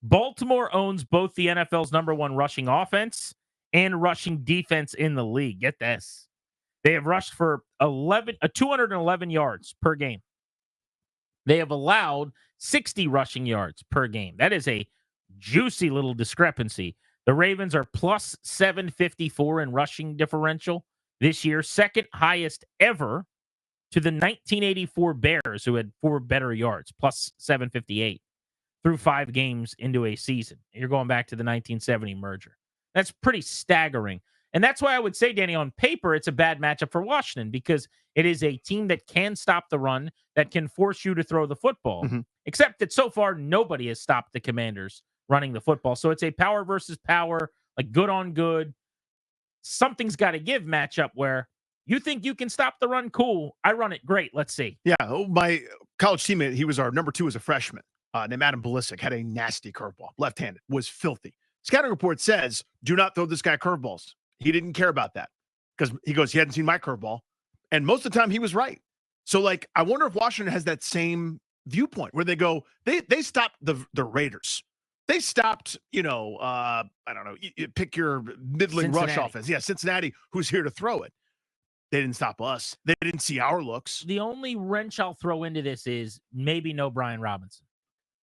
Baltimore owns both the NFL's number one rushing offense and rushing defense in the league. Get this. They have rushed for 211 yards per game. They have allowed 60 rushing yards per game. That is a juicy little discrepancy. The Ravens are plus 754 in rushing differential this year, second highest ever to the 1984 Bears, who had 4 better yards, plus 758 through 5 games into a season. You're going back to the 1970 merger. That's pretty staggering. And that's why I would say, Danny, on paper, it's a bad matchup for Washington because it is a team that can stop the run, that can force you to throw the football, except that so far nobody has stopped the Commanders running the football. So it's a power versus power, like good on good. Something's got to give matchup where you think you can stop the run. Cool. I run it. Great. Let's see. Yeah. My college teammate, he was our number 2 as a freshman, named Adam Balisic, had a nasty curveball, left-handed, was filthy. Scouting report says, do not throw this guy curveballs. He didn't care about that because he goes, he hadn't seen my curveball. And most of the time he was right. So, like, I wonder if Washington has that same viewpoint where they go, they stopped the Raiders. They stopped, I don't know, you pick your middling rush offense. Yeah, Cincinnati, who's here to throw it. They didn't stop us. They didn't see our looks. The only wrench I'll throw into this is maybe no Brian Robinson,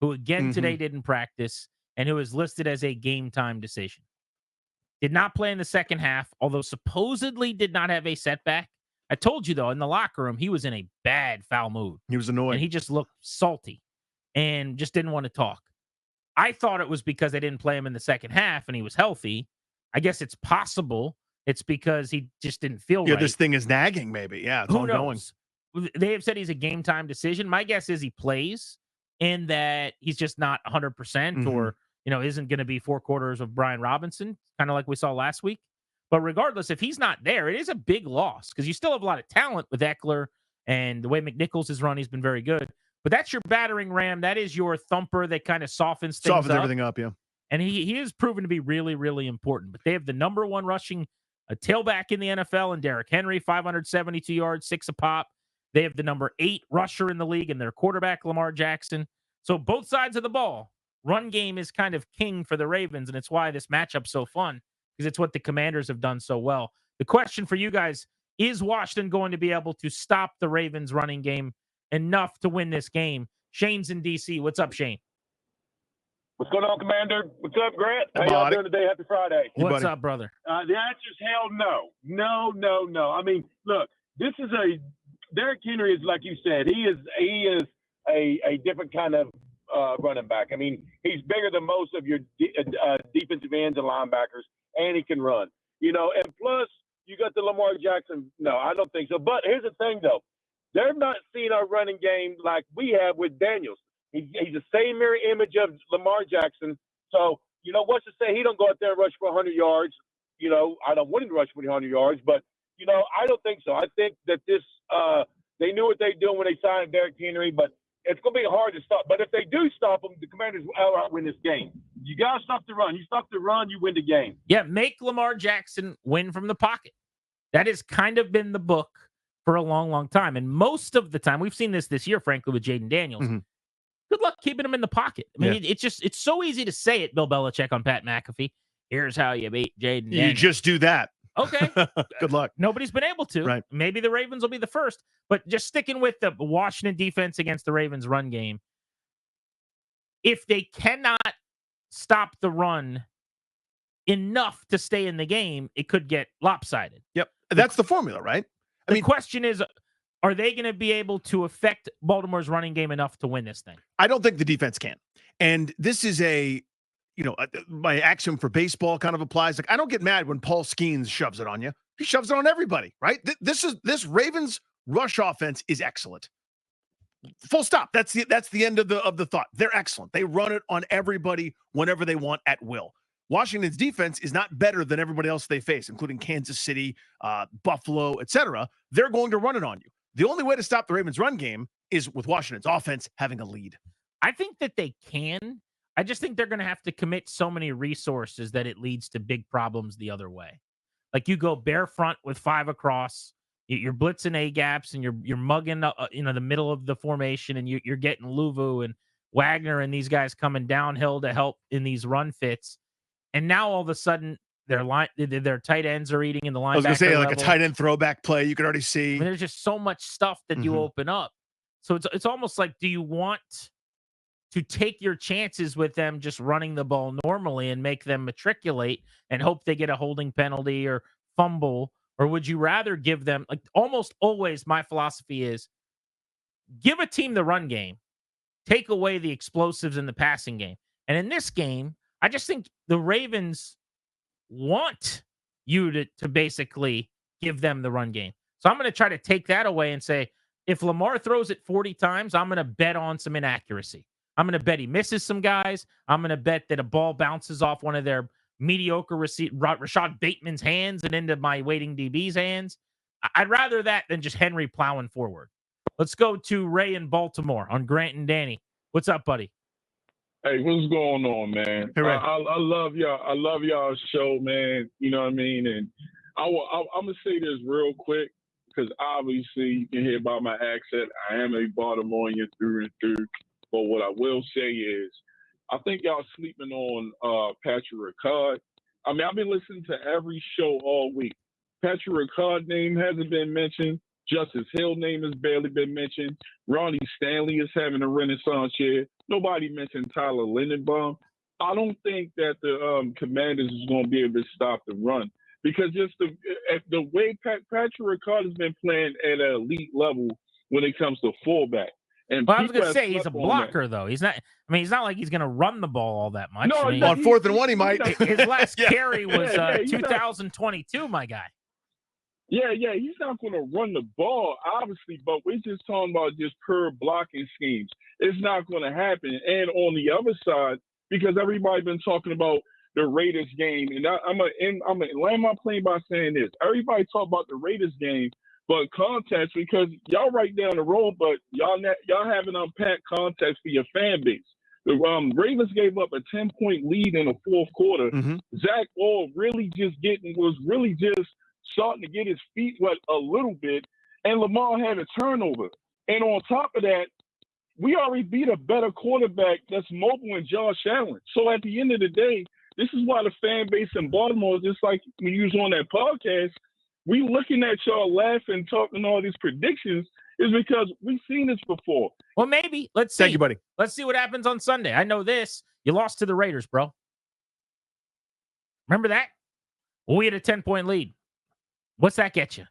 who again today didn't practice and who is listed as a game time decision. Did not play in the second half, although supposedly did not have a setback. I told you, though, in the locker room, he was in a bad foul mood. He was annoyed. And he just looked salty and just didn't want to talk. I thought it was because they didn't play him in the second half and he was healthy. I guess it's possible it's because he just didn't feel right. Yeah, this thing is nagging maybe. Yeah, it's Who ongoing. Knows? They have said he's a game time decision. My guess is he plays and that he's just not 100% or isn't going to be 4 quarters of Brian Robinson, kind of like we saw last week. But regardless, if he's not there, it is a big loss because you still have a lot of talent with Eckler and the way McNichols has run, he's been very good. But that's your battering ram. That is your thumper that kind of softens everything up, yeah. And he is proven to be really, really important. But they have the number one rushing tailback in the NFL in Derrick Henry, 572 yards, 6 a pop. They have the number 8 rusher in the league and their quarterback, Lamar Jackson. So both sides of the ball. Run game is kind of king for the Ravens, and it's why this matchup's so fun, because it's what the Commanders have done so well. The question for you guys, is Washington going to be able to stop the Ravens running game enough to win this game? Shane's in D.C. What's up, Shane? What's going on, Commander? What's up, Grant? How y'all doing today? Happy Friday. What's up, brother? The answer is hell no. No. I mean, look, Derrick Henry is, like you said, he is a different kind of running back. I mean, he's bigger than most of your defensive ends and linebackers, and he can run. And plus, you got the Lamar Jackson. No, I don't think so. But here's the thing, though. They're not seeing our running game like we have with Daniels. He's the same mirror image of Lamar Jackson. So, what's to say he don't go out there and rush for 100 yards? I don't want him to rush for 100 yards, but, I don't think so. I think that they knew what they were doing when they signed Derrick Henry, but it's going to be hard to stop. But if they do stop him, the Commanders will outright win this game. You got to stop the run. You stop the run, you win the game. Yeah, make Lamar Jackson win from the pocket. That has kind of been the book for a long, long time. And most of the time, we've seen this year, frankly, with Jaden Daniels. Good luck keeping him in the pocket. I mean, it's so easy to say it, Bill Belichick on Pat McAfee. Here's how you beat Jaden Daniels. You just do that. Okay. Good luck. Nobody's been able to. Right. Maybe the Ravens will be the first. But just sticking with the Washington defense against the Ravens run game, if they cannot stop the run enough to stay in the game, it could get lopsided. Yep. That's the formula, right? The question is, are they going to be able to affect Baltimore's running game enough to win this thing? I don't think the defense can. And this is my axiom for baseball kind of applies. Like, I don't get mad when Paul Skeens shoves it on you. He shoves it on everybody, right? This Ravens rush offense is excellent. Full stop. That's the end of the thought. They're excellent. They run it on everybody whenever they want at will. Washington's defense is not better than everybody else they face, including Kansas City, Buffalo, etc. They're going to run it on you. The only way to stop the Ravens' run game is with Washington's offense having a lead. I think that they can. I just think they're going to have to commit so many resources that it leads to big problems the other way. Like, you go bare front with 5 across, you're blitzing A gaps, and you're mugging the middle of the formation, and you're getting Luvu and Wagner and these guys coming downhill to help in these run fits. And now all of a sudden their tight ends are eating in the linebacker I was going to say, like level. a tight end throwback play, you could already I see. mean, there's just so much stuff that you open up. So it's almost like, do you want to take your chances with them just running the ball normally and make them matriculate and hope they get a holding penalty or fumble? Or would you rather give them, like almost always my philosophy is, give a team the run game, take away the explosives in the passing game. And in this game, I just think the Ravens want you to basically give them the run game. So I'm going to try to take that away and say, if Lamar throws it 40 times, I'm going to bet on some inaccuracy. I'm going to bet he misses some guys. I'm going to bet that a ball bounces off one of their mediocre Rashad Bateman's hands and into my waiting DB's hands. I'd rather that than just Henry plowing forward. Let's go to Ray in Baltimore on Grant and Danny. What's up, buddy? Hey, what's going on, man? Hey, Ray. I love y'all. I love y'all's show, man. You know what I mean? And I'm gonna say this real quick because obviously you can hear by my accent, I am a Baltimorean through and through. But what I will say is, I think y'all sleeping on Patrick Ricard. I mean, I've been listening to every show all week. Patrick Ricard's name hasn't been mentioned. Justice Hill's name has barely been mentioned. Ronnie Stanley is having a renaissance year. Nobody mentioned Tyler Lindenbaum. I don't think that the Commanders is going to be able to stop the run because just the way Patrick Ricard has been playing at an elite level when it comes to fullback. And well, I was going to say he's a blocker, though. He's not. I mean, he's not like he's going to run the ball all that much. No, I mean, on 4th and 1, he might. His last carry was 2022, my guy. Yeah, he's not going to run the ball, obviously, but we're just talking about just pure blocking schemes. It's not going to happen. And on the other side, because everybody's been talking about the Raiders game, and I'm gonna land my plane by saying this: everybody talk about the Raiders game, but context, because y'all right down the road, but y'all haven't unpacked context for your fan base. The Ravens gave up a 10-point lead in the fourth quarter. Zach Orr was really just starting to get his feet wet a little bit, and Lamar had a turnover. And on top of that, we already beat a better quarterback that's mobile in Josh Allen. So at the end of the day, this is why the fan base in Baltimore, just like when you was on that podcast, we looking at y'all laughing, talking all these predictions, is because we've seen this before. Well, maybe. Let's see. Thank you, buddy. Let's see what happens on Sunday. I know this. You lost to the Raiders, bro. Remember that? We had a 10-point lead. What's that get you?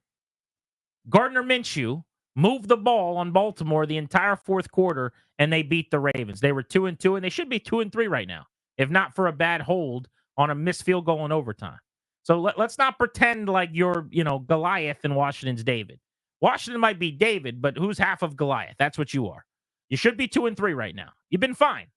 Gardner Minshew moved the ball on Baltimore the entire fourth quarter, and they beat the Ravens. They were 2-2, and they should be 2-3 right now, if not for a bad hold on a missed field goal in overtime. So let's not pretend like you're, Goliath and Washington's David. Washington might be David, but who's half of Goliath? That's what you are. You should be 2-3 right now. You've been fine.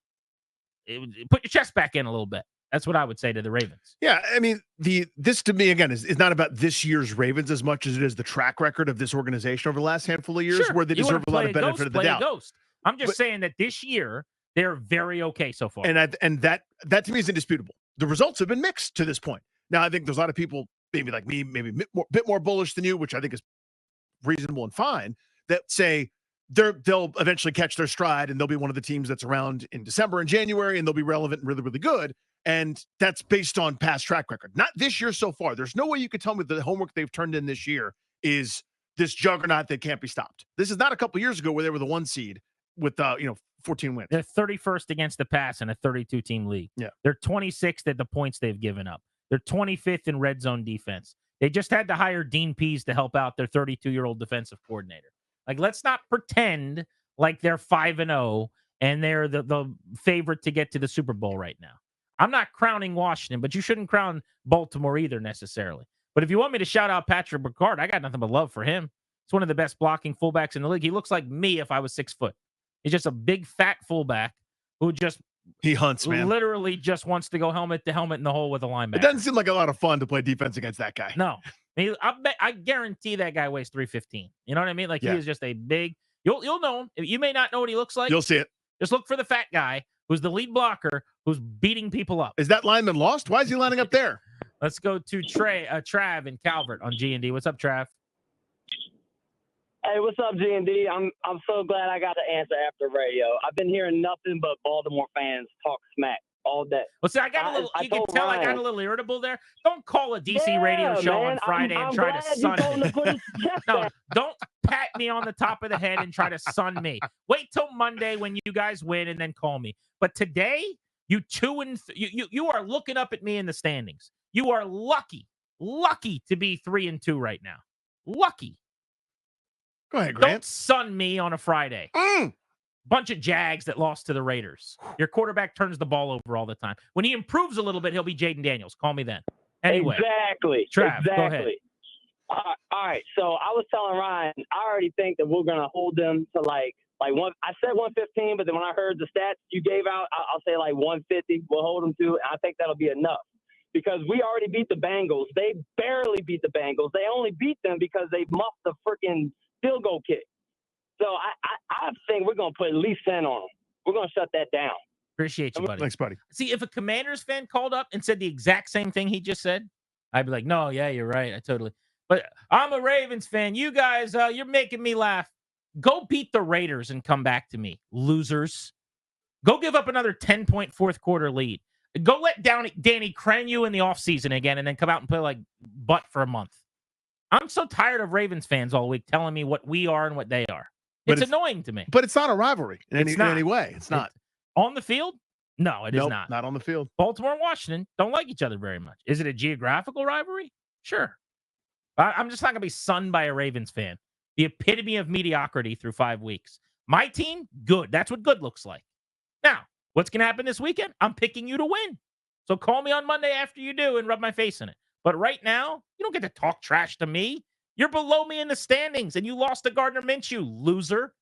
Put your chest back in a little bit. That's what I would say to the Ravens. Yeah, I mean, this to me, again, is not about this year's Ravens as much as it is the track record of this organization over the last handful of years, where they deserve a lot of benefit of the doubt. I'm just saying that this year, they're very okay so far. And that to me is indisputable. The results have been mixed to this point. Now, I think there's a lot of people, maybe like me, maybe a bit more bullish than you, which I think is reasonable and fine, that say they'll eventually catch their stride and they'll be one of the teams that's around in December and January, and they'll be relevant and really, really good. And that's based on past track record. Not this year so far. There's no way you could tell me the homework they've turned in this year is this juggernaut that can't be stopped. This is not a couple years ago where they were the 1 seed with 14 wins. They're 31st against the pass in a 32-team league. Yeah. They're 26th at the points they've given up. They're 25th in red zone defense. They just had to hire Dean Pease to help out their 32-year-old defensive coordinator. Like, let's not pretend like they're 5-0 and they're the favorite to get to the Super Bowl right now. I'm not crowning Washington, but you shouldn't crown Baltimore either necessarily. But if you want me to shout out Patrick Ricard, I got nothing but love for him. He's one of the best blocking fullbacks in the league. He looks like me if I was 6 foot. He's just a big, fat fullback who he hunts, man. Literally just wants to go helmet to helmet in the hole with a linebacker. It doesn't seem like a lot of fun to play defense against that guy. No. I guarantee that guy weighs 315. You know what I mean? Like, He is just a big... You'll know him. You may not know what he looks like. You'll see it. Just look for the fat guy who's the lead blocker who's beating people up. Is that lineman lost? Why is he lining up there? Let's go to Trav in Calvert on G&D. What's up, Trav? Hey, what's up, G&D? I'm so glad I got to answer after radio. I've been hearing nothing but Baltimore fans talk smack all day. Well, see, I got a little. You can tell I got a little irritable there. Don't call a DC radio show on Friday and try to sun me. No, don't pat me on the top of the head and try to sun me. Wait till Monday when you guys win and then call me. But today, you are looking up at me in the standings. You are lucky to be 3-2 right now. Lucky. Go ahead, Grant. Don't sun me on a Friday. Bunch of Jags that lost to the Raiders. Your quarterback turns the ball over all the time. When he improves a little bit, he'll be Jaden Daniels. Call me then. Anyway. Exactly. Trav, exactly. Go ahead. All right. So I was telling Ryan, I already think that we're going to hold them to like one. I said 115, but then when I heard the stats you gave out, I'll say like 150. We'll hold them to, and I think that'll be enough. Because we already beat the Bengals. They barely beat the Bengals. They only beat them because they muffed the freaking field goal kick. So I think we're going to put at least 10 on them. We're going to shut that down. Appreciate you, buddy. Thanks, buddy. See, if a Commanders fan called up and said the exact same thing he just said, I'd be like, no, yeah, you're right. I totally. But I'm a Ravens fan. You guys, you're making me laugh. Go beat the Raiders and come back to me, losers. Go give up another 10-point fourth quarter lead. Go let Danny cran you in the offseason again and then come out and play like butt for a month. I'm so tired of Ravens fans all week telling me what we are and what they are. It's annoying to me. But it's not a rivalry in any way. It's not. On the field? No, it is not. Not on the field. Baltimore and Washington don't like each other very much. Is it a geographical rivalry? Sure. I'm just not going to be sunned by a Ravens fan. The epitome of mediocrity through 5 weeks. My team, good. That's what good looks like. Now, what's going to happen this weekend? I'm picking you to win. So call me on Monday after you do and rub my face in it. But right now, you don't get to talk trash to me. You're below me in the standings, and you lost to Gardner Minshew, loser.